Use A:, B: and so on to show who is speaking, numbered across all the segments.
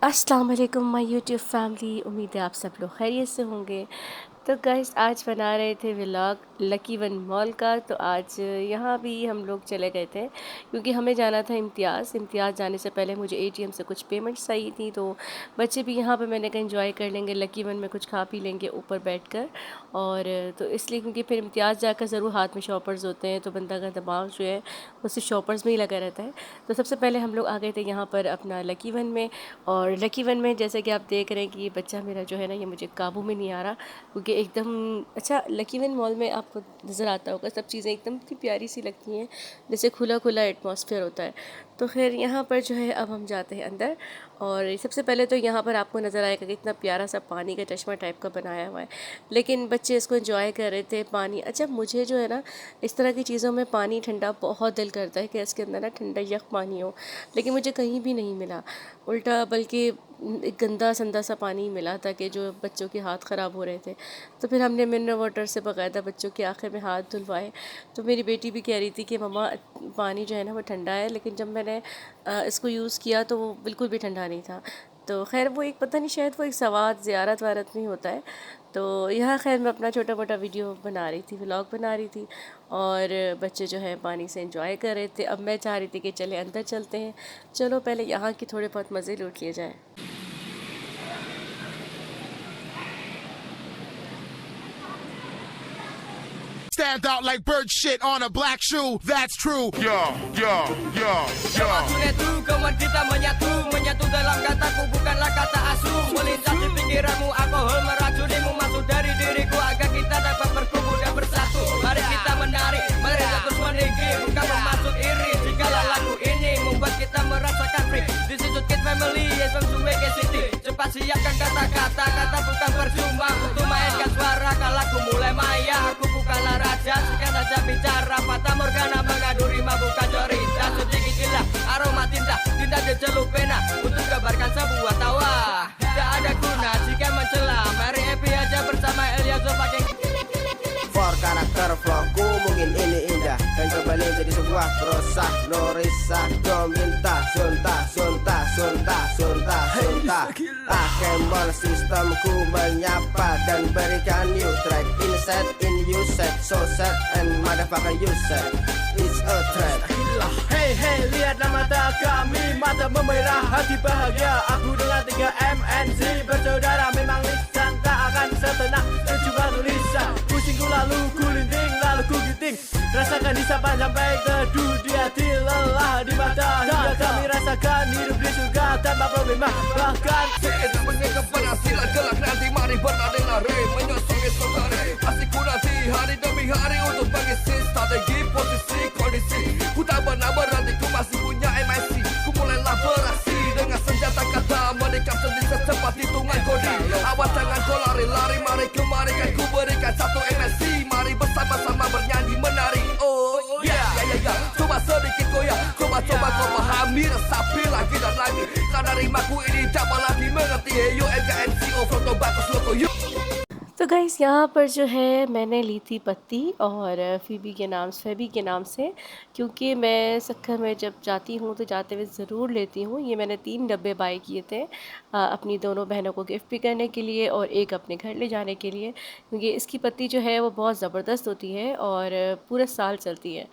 A: अस्सलाम वालेकुम my YouTube family. उम्मीद है आप सब लोग खैरियत से होंगे। तो गाइस आज बना रहे थे व्लॉग लकी वन मॉल का। तो आज यहाँ भी हम लोग चले गए थे क्योंकि हमें जाना था इम्तियाज़ जाने से पहले मुझे एटीएम से कुछ पेमेंट्स चाहिए थी। तो बच्चे भी यहाँ पे मैंने कहा एंजॉय कर लेंगे, लकी वन में कुछ खा पी लेंगे ऊपर बैठकर। और तो इसलिए क्योंकि फिर इम्तियाज़ जाकर ज़रूर हाथ में शॉपर्स होते हैं तो बंदा का दिमाग जो है वो सिर्फ शॉपर्स में ही लगा रहता है। तो सबसे पहले हम लोग आ गए थे यहाँ पर अपना लकी वन में। और लकी वन में जैसे कि आप देख रहे हैं कि ये बच्चा मेरा जो है ना ये मुझे काबू में नहीं आ रहा क्योंकि एकदम अच्छा लकी वन मॉल में आपको नज़र आता होगा सब चीज़ें एकदम इतनी प्यारी सी लगती हैं, जैसे खुला खुला एटमॉस्फेयर होता है। तो खैर यहाँ पर जो है अब हम जाते हैं अंदर। और सबसे पहले तो यहाँ पर आपको नज़र आएगा कि इतना प्यारा सा पानी का चश्मा टाइप का बनाया हुआ है, लेकिन बच्चे इसको एंजॉय कर रहे थे पानी। अच्छा मुझे जो है ना इस तरह की चीज़ों में पानी ठंडा बहुत दिल करता है कि इसके अंदर ना ठंडा यख पानी हो, लेकिन मुझे कहीं भी नहीं मिला, उल्टा बल्कि एक गंदा संदा सा पानी मिला था कि जो बच्चों के हाथ ख़राब हो रहे थे। तो फिर हमने मिनरल वाटर से बाकायदा बच्चों के आखिर में हाथ धुलवाए। तो मेरी बेटी भी कह रही थी कि मम्मा पानी जो है ना वो ठंडा है, लेकिन जब मैंने इसको यूज़ किया तो वो बिल्कुल भी ठंडा नहीं था। तो खैर वो एक पता नहीं शायद वो एक सवाद ज़ियारत वारत नहीं होता है। तो यहाँ खैर मैं अपना छोटा मोटा वीडियो बना रही थी, व्लॉग बना रही थी। और बच्चे जो है पानी से एंजॉय कर रहे थे। अब मैं चाह रही थी कि चले अंदर चलते हैं, चलो पहले यहाँ के थोड़े बहुत मज़े लूट लिए जाए।
B: Stand out like bird shit on a black shoe. That's true.
C: Itu kawan kita menyatu, menyatu dalam kataku bukanlah kata asing. Melintas di pikiranmu, alkohol meracuninmu masuk dari diriku agar kita dapat berkumpul dan bersatu. Mari kita menari, mari kita terus meninggi, bukan bermaksud iri. Jikalau lagu ini membuat kita merasakan free. This is Kid Family, yes from Suweke City. Cepat siapkan kata-kata, kata bukan percuma. Untuk mainkan suara kalau aku mulai maya. Aku bukanlah raja, sekian saja bicara. Fata Morgana mengadu rima bukan cerita. Sedikit gila, aroma tinta dia celup pena untuk gambarkan sebuah tawa. Tidak ada guna jika mencela. Mari happy aja bersama Eliezer pakai
D: For karakter vlogku mungkin ini indah dan kembali jadi sebuah prosah Norisa Dominta Sunta Sunta Sunta Sunta Sunta Akemol sistemku menyapa dan berikan new track. Inside in you set so sad and motherfucker you said it's a threat.
C: Hey hey lihatlah mata kami, mata memerah hati bahagia. Aku dengan 3 MNC bersaudara, memang lisan tak akan setenang sejumlah tulisan. Pusingku lalu kulinting, lalu ku giting. Rasakan disapan sampai teduh di hati, lelah di mata hingga kami rasakan hidup di surga tanpa problema. Bahkan
E: Sebenarnya keberhasilan kelak nanti, mari berlari-lari menyusul esok hari. Pastiku nanti hari demi hari untuk mengisi strategi posisi kondisi. Ku tak pernah berhenti, ku masih punya MSC. Ku mulailah beraksi dengan senjata kata, menikam sendi secepat hitungan kodi. Awas jangan kau lari-lari, mari kemari kan ku berikan satu MSC. Mari bersama-sama bernyanyi menari. Oh yeah, coba sedikit goyang, coba kau pahami, resapi lagi dan lagi. Karena rimaku ini dapat lagi mengerti. Hey yo MKNCO from Tobacco Loco you.
A: तो guys यहाँ पर जो है मैंने ली थी पत्ती और फेबी के नाम से, क्योंकि मैं सक्खर में जब जाती हूँ तो जाते हुए ज़रूर लेती हूँ। ये मैंने 3 डब्बे बाय किए थे अपनी दोनों बहनों को गिफ्ट भी करने के लिए और एक अपने घर ले जाने के लिए, क्योंकि इसकी पत्ती जो है वो बहुत ज़बरदस्त होती है और पूरा साल चलती है।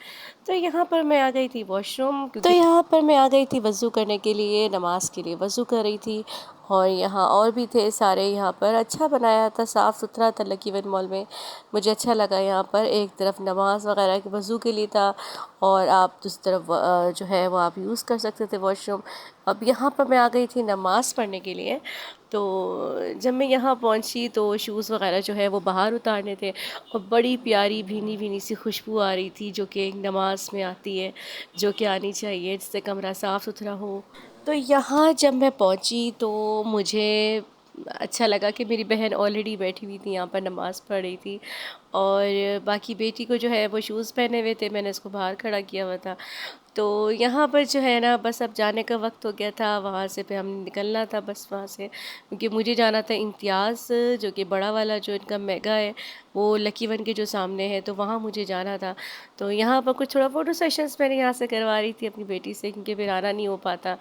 A: तो यहाँ पर मैं आ गई थी वॉशरूम, तो यहाँ पर मैं आ गई थी वज़ू करने के लिए, नमाज के लिए वज़ू कर रही थी। और यहाँ और भी थे सारे, यहाँ पर अच्छा बनाया था, साफ़ सुथरा था लकी वन मॉल में, मुझे अच्छा लगा। यहाँ पर एक तरफ नमाज़ वगैरह के वज़ू के लिए था और आप दूसरी तरफ जो है वो आप यूज़ कर सकते थे वॉशरूम। अब यहाँ पर मैं आ गई थी नमाज़ पढ़ने के लिए। तो जब मैं यहाँ पहुँची तो शूज़ वगैरह जो है वो बाहर उतारने थे और बड़ी प्यारी भीनी भीनी सी खुशबू आ रही थी जो कि नमाज में आती है, जो कि आनी चाहिए जिससे कमरा साफ़ सुथरा हो। तो यहाँ जब मैं पहुँची तो मुझे अच्छा लगा कि मेरी बहन ऑलरेडी बैठी हुई थी यहाँ पर नमाज़ पढ़ रही थी और बाकी बेटी को जो है वो शूज़ पहने हुए थे, मैंने उसको बाहर खड़ा किया हुआ था। तो यहाँ पर जो है ना बस अब जाने का वक्त हो गया था, वहाँ से फिर हमने निकलना था बस वहाँ से, क्योंकि मुझे जाना था इम्तियाज़ जो कि बड़ा वाला जो इनका मेगा है वो लकी वन के जो सामने है, तो वहाँ मुझे जाना था। तो यहाँ पर कुछ थोड़ा फ़ोटो सेशंस मैंने यहाँ से करवा रही थी अपनी बेटी से, क्योंकि फिर आना नहीं हो पाता।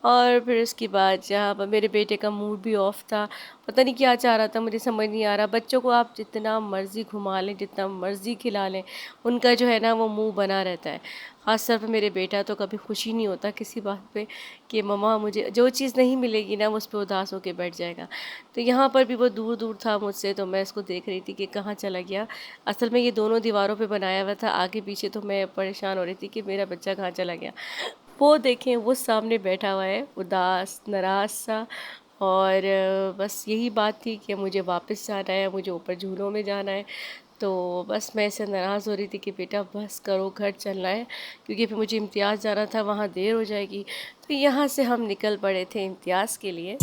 A: और फिर उसके बाद जहाँ पर मेरे बेटे का मूड भी ऑफ था, पता नहीं क्या चाह रहा था, मुझे समझ नहीं आ रहा। बच्चों को आप जितना मर्ज़ी घुमा लें, जितना मर्ज़ी खिला लें, उनका जो है ना वो मुंह बना रहता है। ख़ास तौर पे मेरे बेटा तो कभी खुशी नहीं होता किसी बात पे कि मम्मा मुझे जो चीज़ नहीं मिलेगी ना, वो उस पे उदास होके बैठ जाएगा। तो यहाँ पर भी वो दूर दूर था मुझसे, तो मैं इसको देख रही थी कि कहाँ चला गया। असल में ये दोनों दीवारों पे बनाया हुआ था, आगे पीछे, तो मैं परेशान हो रही थी कि मेरा बच्चा कहाँ चला गया। वो देखें, वो सामने बैठा हुआ है उदास नाराज़ सा। और बस यही बात थी कि मुझे वापस जाना है, मुझे ऊपर झूलों में जाना है। तो बस मैं इससे नाराज़ हो रही थी कि बेटा बस करो, घर चलना है, क्योंकि फिर मुझे इम्तियाज़ जाना था, वहाँ देर हो जाएगी। तो यहाँ से हम निकल पड़े थे इम्तियाज़ के लिए।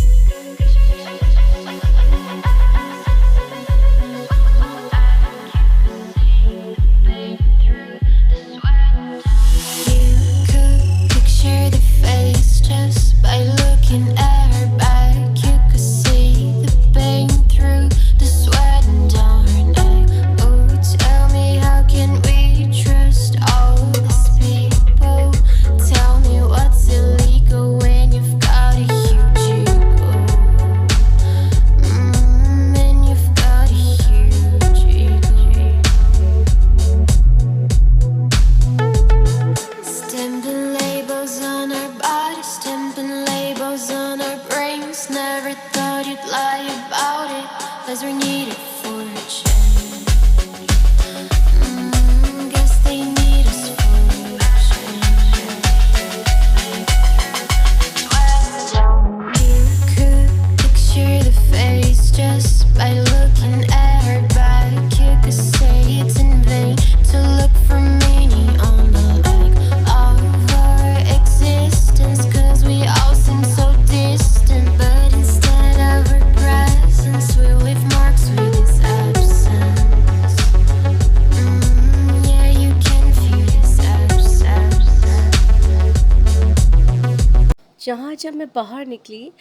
A: जहाँ जब मैं बाहर निकली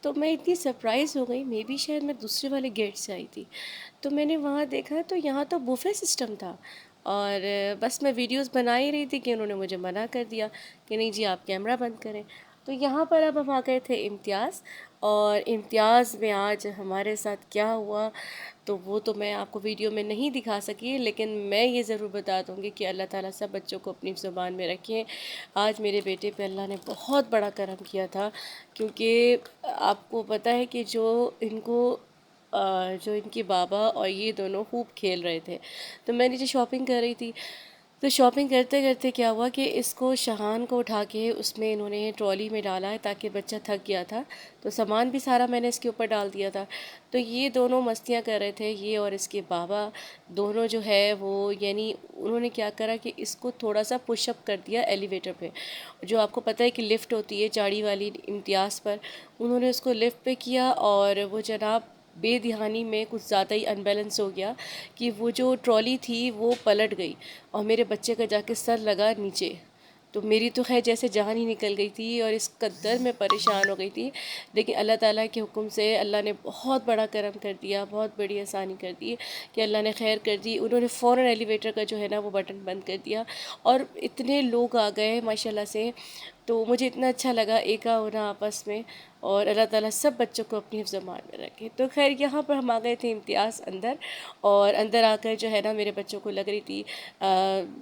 A: तो मैं इतनी सरप्राइज़ हो गई, मे बी शायद मैं दूसरे वाले गेट से आई थी। तो मैंने वहाँ देखा तो यहाँ तो बुफ़े सिस्टम था। और बस मैं वीडियोस बना ही रही थी कि उन्होंने मुझे मना कर दिया कि नहीं जी आप कैमरा बंद करें। तो यहाँ पर अब हम आ गए थे इम्तियाज़, और इम्तियाज़ में आज हमारे साथ क्या हुआ तो वो तो मैं आपको वीडियो में नहीं दिखा सकी, लेकिन मैं ये ज़रूर बता दूँगी कि अल्लाह ताला सब बच्चों को अपनी ज़ुबान में रखें। आज मेरे बेटे पे अल्लाह ने बहुत बड़ा करम किया था, क्योंकि आपको पता है कि जो इनके बाबा और ये दोनों खूब खेल रहे थे। तो मैं नीचे शॉपिंग कर रही थी, तो शॉपिंग करते करते क्या हुआ कि इसको शहान को उठा के उसमें इन्होंने ट्रॉली में डाला है, ताकि बच्चा थक गया था। तो सामान भी सारा मैंने इसके ऊपर डाल दिया था। तो ये दोनों मस्तियाँ कर रहे थे, ये और इसके बाबा दोनों जो है वो, यानी उन्होंने क्या करा कि इसको थोड़ा सा पुशअप कर दिया एलिवेटर पे। जो आपको पता है कि लिफ़्ट होती है चाड़ी वाली इम्तियाज़ पर, उन्होंने उसको लिफ़्ट पे किया और वो जनाब बेध्यानी में कुछ ज़्यादा ही अनबैलेंस हो गया कि वो जो ट्रॉली थी वो पलट गई और मेरे बच्चे का जाके सर लगा नीचे। तो मेरी तो खैर जैसे जान ही निकल गई थी और इस कदर मैं परेशान हो गई थी। लेकिन अल्लाह ताला के हुक्म से अल्लाह ने बहुत बड़ा करम कर दिया, बहुत बड़ी आसानी कर दी कि अल्लाह ने खैर कर दी। उन्होंने फ़ौरन एलिवेटर का जो है ना वो बटन बंद कर दिया और इतने लोग आ गए माशाल्लाह से। तो मुझे इतना अच्छा लगा एका होना आपस में, और अल्लाह ताला सब बच्चों को अपनी हिफ्ज़-ए-मान में रखे। तो खैर यहाँ पर हम आ गए थे इम्तियाज़ अंदर, और अंदर आकर जो है ना मेरे बच्चों को लग रही थी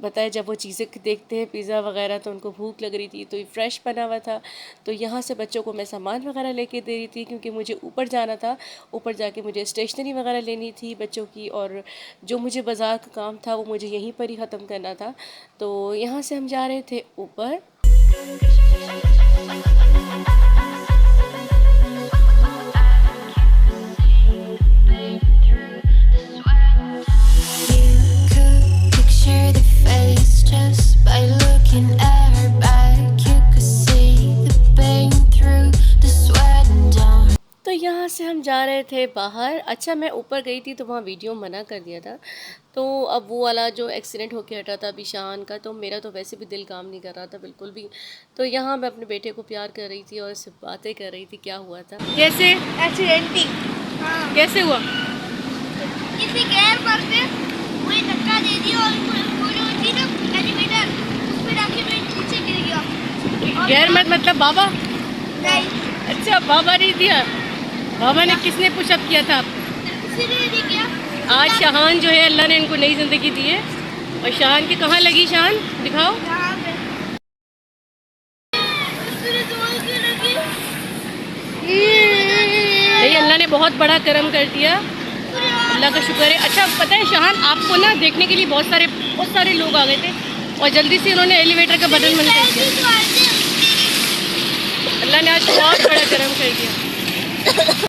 A: बताए जब वो चीज़ें देखते हैं पिज़्ज़ा वगैरह तो उनको भूख लग रही थी, तो ये फ्रेश बना हुआ था। तो यहाँ से बच्चों को मैं सामान वगैरह लेके दे रही थी, क्योंकि मुझे ऊपर जाना था। ऊपर जाके मुझे स्टेशनरी वगैरह लेनी थी बच्चों की, और जो मुझे बाज़ार का काम था वो मुझे यहीं पर ही ख़त्म करना था। तो यहाँ से हम जा रहे थे ऊपर। तो यहाँ से हम जा रहे थे बाहर। अच्छा मैं ऊपर गई थी तो वहाँ वीडियो मना कर दिया था। तो अब वो वाला जो एक्सीडेंट होके हटा था बिशान का, तो मेरा तो वैसे भी दिल काम नहीं कर रहा था बिल्कुल भी। तो यहाँ मैं अपने बेटे को प्यार कर रही थी और उससे बातें कर रही थी क्या हुआ था।
F: कैसे एक्सीडेंट ही कैसे हुआ? किसी गैर पर पे वही धक्का दे दिया और वो जो थी ना एलिवेटर उस पे जाके मैं नीचे गिर गया।
A: गैर मतलब बाबा?
F: नहीं,
A: अच्छा, बाबा ने दिया। बाबा ने किसने पुशअप किया था?
F: इसीलिए नहीं किया।
A: आज शाहान जो है अल्लाह ने इनको नई ज़िंदगी दी है। और शाहान की कहाँ लगी? शाहान दिखाओ।
F: यहाँ पे उसने जोर क्यों लगी?
A: नहीं, अल्लाह ने बहुत बड़ा करम कर दिया, अल्लाह का शुक्र है। अच्छा पता है शाहान, आपको ना देखने के लिए बहुत सारे लोग आ गए थे और जल्दी से उन्होंने एलिवेटर का बटन बंद कर दिया। अल्लाह ने आज बहुत बड़ा करम कर दिया।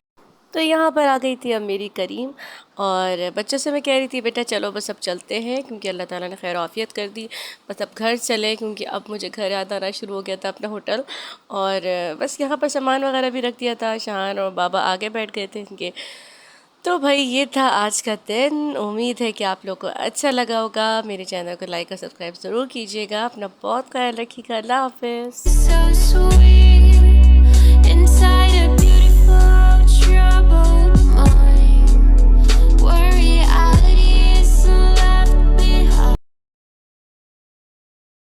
A: तो यहाँ पर आ गई थी अब मेरी करीम और बच्चों से मैं कह रही थी बेटा चलो बस अब चलते हैं, क्योंकि अल्लाह ताला ने खैर आफियत कर दी, बस अब घर चले, क्योंकि अब मुझे घर याद आना शुरू हो गया था अपना होटल। और बस यहाँ पर सामान वगैरह भी रख दिया था, शाहान और बाबा आगे बैठ गए थे इनके। तो भाई ये था आज का दिन। उम्मीद है कि आप लोग को अच्छा लगा होगा। मेरे चैनल को लाइक और सब्सक्राइब ज़रूर कीजिएगा। अपना बहुत ख्याल रखिएगा। अल्लाह हाफिज़।